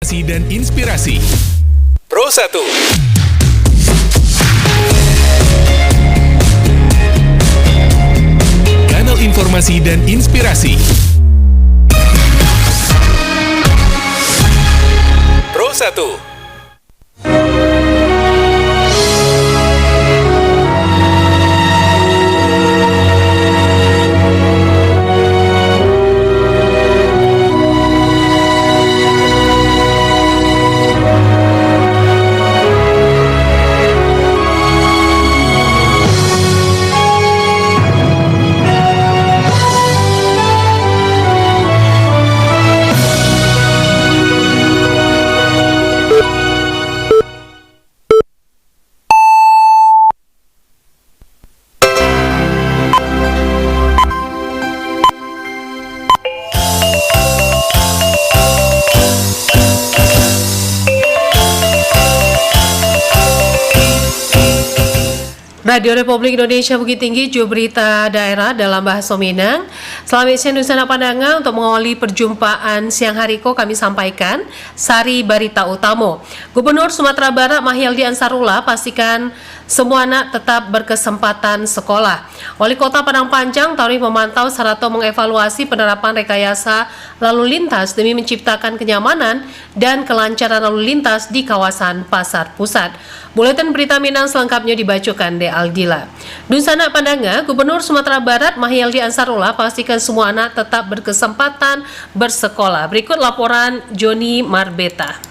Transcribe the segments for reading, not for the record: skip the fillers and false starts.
Dan inspirasi. Pro 1. Kanal informasi dan inspirasi. Pro 1. Radio Republik Indonesia Bukit Tinggi, Juru Berita Daerah dalam Bahasa Minang. Selamat siang Nusana Pandangan. Untuk mengawali perjumpaan siang hari kami sampaikan Sari Barita Utamo. Gubernur Sumatera Barat Mahyaldi Ansarullah pastikan semua anak tetap berkesempatan sekolah. Wali Kota Padang Panjang tahun ini memantau serta mengevaluasi penerapan rekayasa lalu lintas demi menciptakan kenyamanan dan kelancaran lalu lintas di kawasan Pasar Pusat. Buletin Berita Minang selengkapnya dibacakan De Aldila. Nusana Pandangan, Gubernur Sumatera Barat Mahyaldi Ansarullah pastikan semua anak tetap berkesempatan bersekolah. Berikut laporan Joni Marbeta.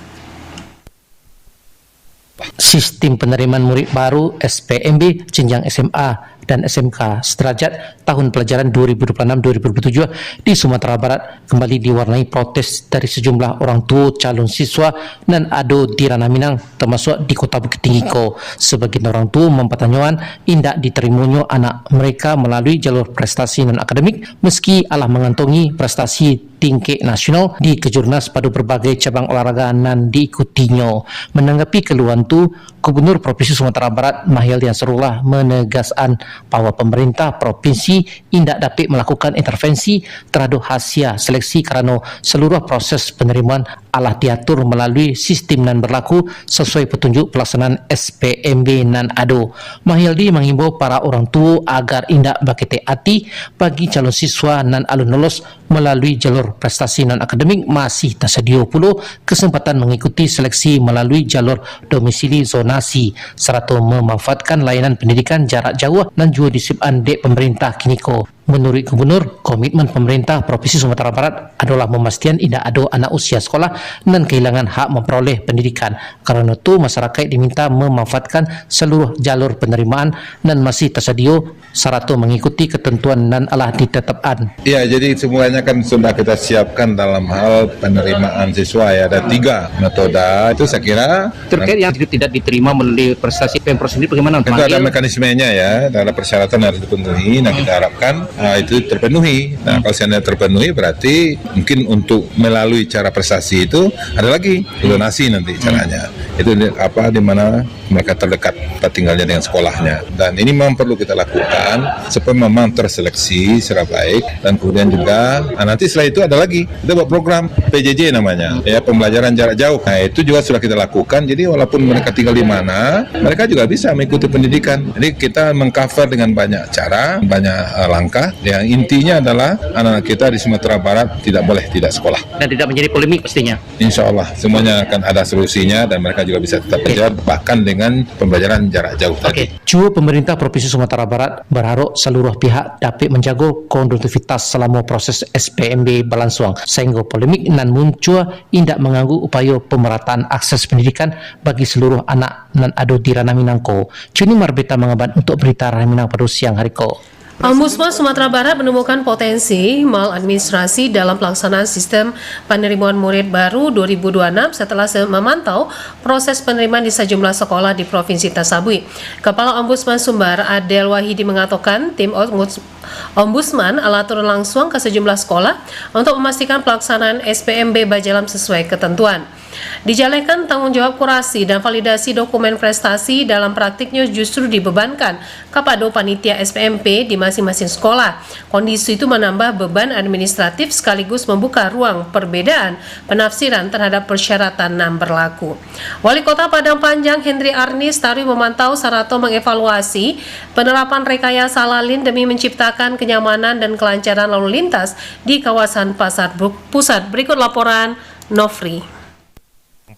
Sistem penerimaan murid baru SPMB jenjang SMA dan SMK sederajat tahun pelajaran 2026-2027 di Sumatera Barat kembali diwarnai protes dari sejumlah orang tua calon siswa dan ado di Ranah Minang termasuk di Kota Bukit Tinggi ko. Sebagian orang tua mempertanyakan indak diterimanya anak mereka melalui jalur prestasi non-akademik meski alah mengantongi prestasi tingkat nasional di kejurnas pada berbagai cabang olahraga nan diikutinya. Menanggapi keluhan itu, Gubernur Provinsi Sumatera Barat Mahyaldi Ansarullah menegaskan bahwa pemerintah provinsi indak dapat melakukan intervensi terhadap hasil seleksi kerana seluruh proses penerimaan alah diatur melalui sistem nan berlaku sesuai petunjuk pelaksanaan SPMB nan ado. Mahyaldi menghimbau para orang tua agar indak berketek hati bagi calon siswa nan alun lolos melalui jalur prestasi non-akademik masih tersedia pula kesempatan mengikuti seleksi melalui jalur domisili zonasi serta memanfaatkan layanan pendidikan jarak jauh dan juga disiapkan dek pemerintah kini ko. Menurut Gubernur, komitmen pemerintah Provinsi Sumatera Barat adalah memastikan tidak ada anak usia sekolah dan kehilangan hak memperoleh pendidikan. Karena itu, masyarakat diminta memanfaatkan seluruh jalur penerimaan dan masih tersedia serta mengikuti ketentuan dan alah ditetapkan. Ya, jadi semuanya kan sudah kita siapkan dalam hal penerimaan siswa ya. Ada 3 metode. Itu saya kira Terkait yang tidak diterima melalui prestasi Pemprov sendiri bagaimana? Itu ada mekanismenya ya, ada persyaratan yang harus dipenuhi. Nah, kita harapkan itu terpenuhi. Nah, kalau seandainya terpenuhi berarti mungkin untuk melalui cara prestasi itu ada lagi donasi nanti caranya. Itu di mana mereka terdekat tempat tinggalnya dengan sekolahnya. Dan ini memang perlu kita lakukan supaya memang terseleksi secara baik dan kemudian juga nanti setelah itu ada lagi kita buat program PJJ namanya ya, pembelajaran jarak jauh. Nah, itu juga sudah kita lakukan. Jadi walaupun mereka tinggal di mana, mereka juga bisa mengikuti pendidikan. Jadi kita mengcover dengan banyak cara, banyak langkah. Yang intinya adalah anak-anak kita di Sumatera Barat tidak boleh tidak sekolah. Dan tidak menjadi polemik pastinya. Insya Allah semuanya akan ada solusinya dan mereka juga bisa tetap belajar bahkan dengan pembelajaran jarak jauh tadi. Juga pemerintah Provinsi Sumatera Barat berharap seluruh pihak dapat menjaga konduktivitas selama proses SPMB berlangsung sehingga polemik nan muncul indak mengganggu upaya pemerataan akses pendidikan bagi seluruh anak nan ada di Ranah Minangko. Joni Marbeta mengabat untuk Berita Ranah Minang pada siang hari ko. Ombudsman Sumatera Barat menemukan potensi maladministrasi dalam pelaksanaan sistem penerimaan murid baru 2026 setelah memantau proses penerimaan di sejumlah sekolah di Provinsi Tasabui. Kepala Ombudsman Sumbar Adel Wahidi mengatakan tim Ombudsman alah turun langsung ke sejumlah sekolah untuk memastikan pelaksanaan SPMB berjalan sesuai ketentuan. Dijalekan tanggung jawab kurasi dan validasi dokumen prestasi dalam praktiknya justru dibebankan kepada panitia SPMP di masing-masing sekolah. Kondisi itu menambah beban administratif sekaligus membuka ruang perbedaan penafsiran terhadap persyaratan yang berlaku. Wali Kota Padang Panjang Hendri Arnis Tarwi memantau serta mengevaluasi penerapan rekayasa lalin demi menciptakan kenyamanan dan kelancaran lalu lintas di kawasan Pasar Pusat. Berikut laporan Nofri.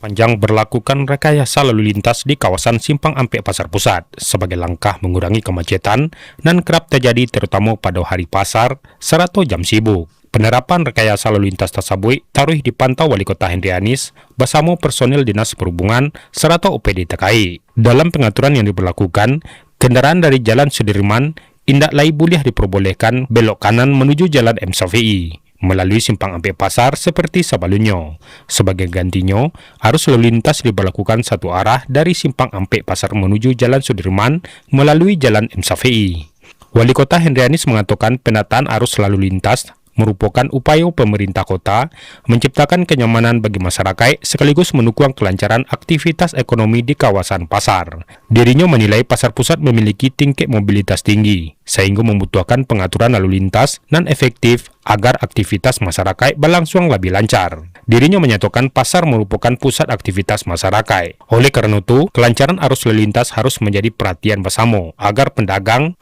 Panjang berlakukan rekayasa lalu lintas di kawasan Simpang Ampek Pasar Pusat sebagai langkah mengurangi kemacetan dan kerap terjadi terutama pada hari pasar serta jam sibuk. Penerapan rekayasa lalu lintas tersebut taruh dipantau Wali Kota Hendri Arnis bersama personil Dinas Perhubungan serta OPD terkait. Dalam pengaturan yang diberlakukan, kendaraan dari Jalan Sudirman indak lagi boleh diperbolehkan belok kanan menuju Jalan M. Syafi'i melalui Simpang Ampek Pasar seperti sebelumnya. Sebagai gantinya, arus lalu lintas diberlakukan satu arah dari Simpang Ampek Pasar menuju Jalan Sudirman melalui Jalan M. Syafi'i. Wali Kota Hendri Arnis mengatakan penataan arus lalu lintas merupakan upaya pemerintah kota menciptakan kenyamanan bagi masyarakat sekaligus mendukung kelancaran aktivitas ekonomi di kawasan pasar. Dirinya menilai Pasar Pusat memiliki tingkat mobilitas tinggi, sehingga membutuhkan pengaturan lalu lintas dan efektif agar aktivitas masyarakat berlangsung lebih lancar. Dirinya menyatakan pasar merupakan pusat aktivitas masyarakat. Oleh karena itu, kelancaran arus lalu lintas harus menjadi perhatian bersama agar pedagang,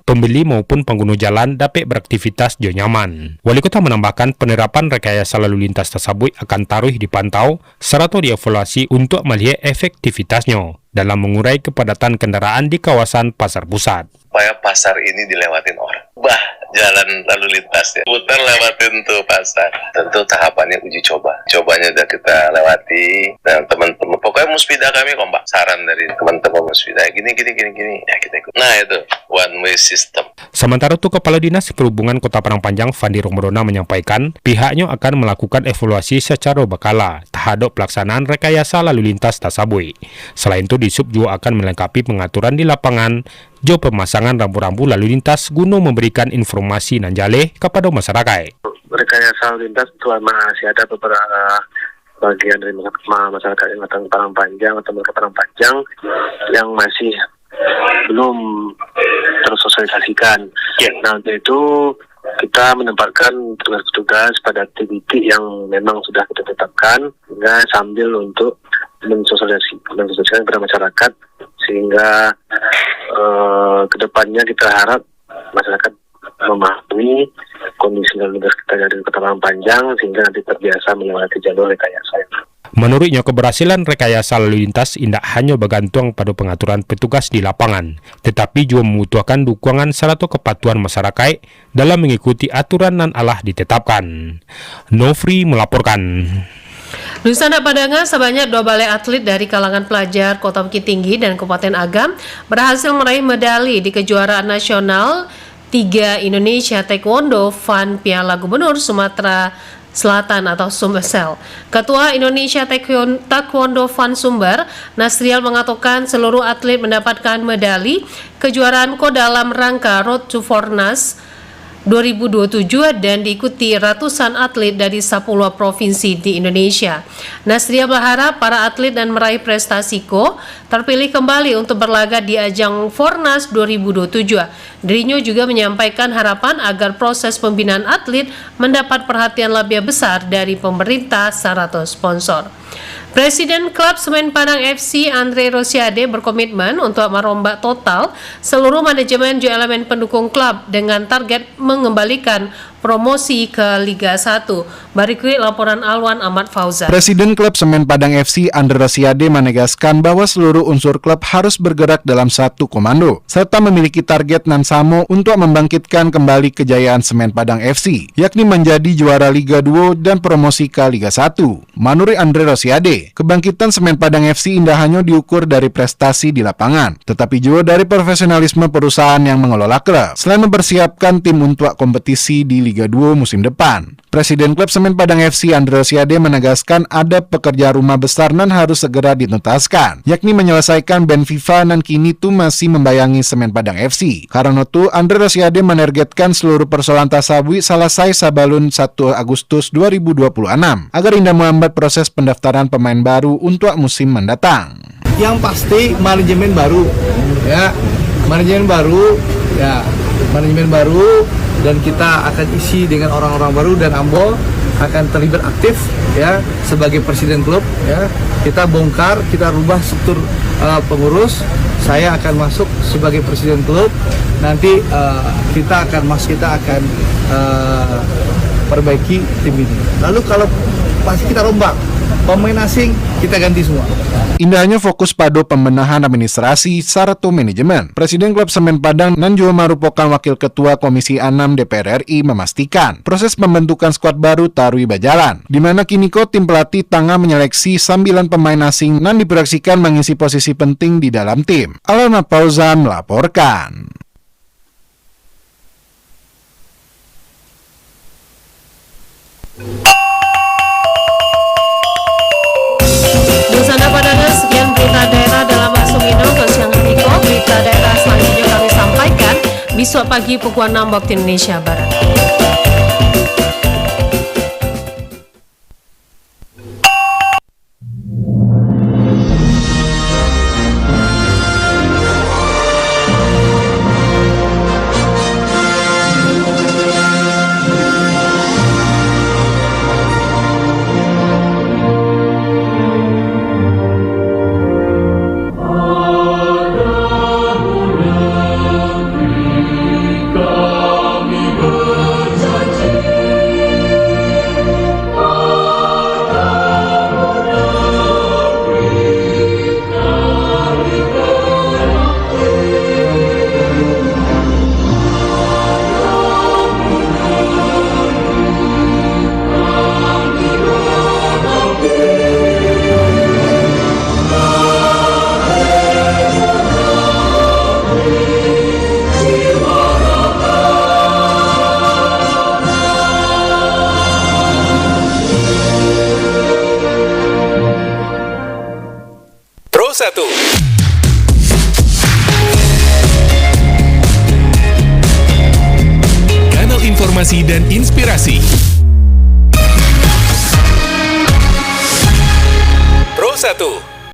pembeli maupun pengguna jalan dapat beraktivitas dengan nyaman. Wali Kota menambahkan penerapan rekayasa lalu lintas tersebut akan taruh dipantau serta dievaluasi untuk melihat efektivitasnya dalam mengurai kepadatan kendaraan di kawasan Pasar Pusat. Supaya pasar ini dilewatin orang. Jalan lalu lintasnya putar lewatin tuh pasar. Tentu tahapannya uji coba. Cobanya udah kita lewati dan teman-teman, pokoknya Muspida kami kompak. Saran dari teman-teman Muspida gini ya kita ikut. Nah itu one way system. Sementara itu Kepala Dinas Perhubungan Kota Padang Panjang Fandi Romrodona menyampaikan pihaknya akan melakukan evaluasi secara berkala terhadap pelaksanaan rekayasa lalu lintas tersebut. Selain itu Disub juga akan melengkapi pengaturan di lapangan jo pemasangan rambu-rambu lalu lintas guna memberikan informasi dan jaleh kepada masyarakat. Rekayasa lalu lintas itu masih ada beberapa bagian dari masyarakat yang datang ke Padang Panjang atau ke Padang Panjang yang masih belum tersosialisasikan. Nah untuk itu kita menempatkan petugas-petugas pada titik yang memang sudah kita tetapkan, sehingga sambil untuk mensosialisasikan kepada masyarakat, sehingga kedepannya kita harap masyarakat memahami kondisi lalu lintas kita dari Kota Padang Panjang sehingga nanti terbiasa melewati jalur rekayasa. Menurutnya keberhasilan rekayasa lalu lintas tidak hanya bergantung pada pengaturan petugas di lapangan, tetapi juga membutuhkan dukungan serta kepatuhan masyarakat dalam mengikuti aturan dan alah ditetapkan. Nofri melaporkan. Nusa Padangan sebanyak 2 balai atlet dari kalangan pelajar Kota Bukit Tinggi dan Kabupaten Agam berhasil meraih medali di kejuaraan nasional 3 Indonesia Taekwondo Fun Piala Gubernur Sumatera Selatan atau Sumbersel. Ketua Indonesia Taekwondo Fun Sumber, Nasrial mengatakan seluruh atlet mendapatkan medali kejuaraan dalam rangka Road to Fornas 2027 dan diikuti ratusan atlet dari 10 provinsi di Indonesia. Nasria berharap para atlet dan meraih prestasi terpilih kembali untuk berlaga di ajang Fornas 2027. Dirinya juga menyampaikan harapan agar proses pembinaan atlet mendapat perhatian lebih besar dari pemerintah serta sponsor. Presiden Klub Semen Padang FC Andre Rosiade berkomitmen untuk merombak total seluruh manajemen juga elemen pendukung klub dengan target mengembalikan promosi ke Liga 1. Berikut laporan Alwan Ahmad Fauzan. Presiden Klub Semen Padang FC Andre Rosiade menegaskan bahwa seluruh unsur klub harus bergerak dalam satu komando serta memiliki target nan sama untuk membangkitkan kembali kejayaan Semen Padang FC, yakni menjadi juara Liga 2 dan promosi ke Liga 1. Menurut Andre Rosiade, kebangkitan Semen Padang FC tidak hanya diukur dari prestasi di lapangan, tetapi juga dari profesionalisme perusahaan yang mengelola klub. Selain mempersiapkan tim untuk kompetisi di Liga 2 musim depan. Presiden klub Semen Padang FC Andre Rosiade menegaskan ada pekerjaan rumah besar dan harus segera dituntaskan, yakni menyelesaikan band FIFA dan kini itu masih membayangi Semen Padang FC. Karena itu, Andre Rosiade menargetkan seluruh persoalan tasawuf selesai sabalun 1 Agustus 2026 agar tidak melambat proses pendaftaran pemain baru untuk musim mendatang. Yang pasti manajemen baru, manajemen baru dan kita akan isi dengan orang-orang baru dan Ambo akan terlibat aktif sebagai presiden klub kita bongkar, kita rubah struktur pengurus. Saya akan masuk sebagai presiden klub, nanti kita akan perbaiki tim ini. Lalu kalau pasti kita rombak pemain asing, kita ganti semua. Indahnya fokus pada pembenahan administrasi sarta manajemen. Presiden klub Semen Padang dan juga merupakan Wakil Ketua Komisi 6 DPR RI memastikan proses pembentukan skuad baru tarui berjalan, di mana kini tim pelatih tengah menyeleksi 9 pemain asing dan diproyeksikan mengisi posisi penting di dalam tim. Alana Fauzan melaporkan. Sekian berita daerah dalam Bahasa Minang ke siang hari ko. Berita daerah selanjutnya kami sampaikan besok pagi pukul 6 waktu Indonesia Barat. Pro 1. Kanal informasi dan inspirasi. Pro 1.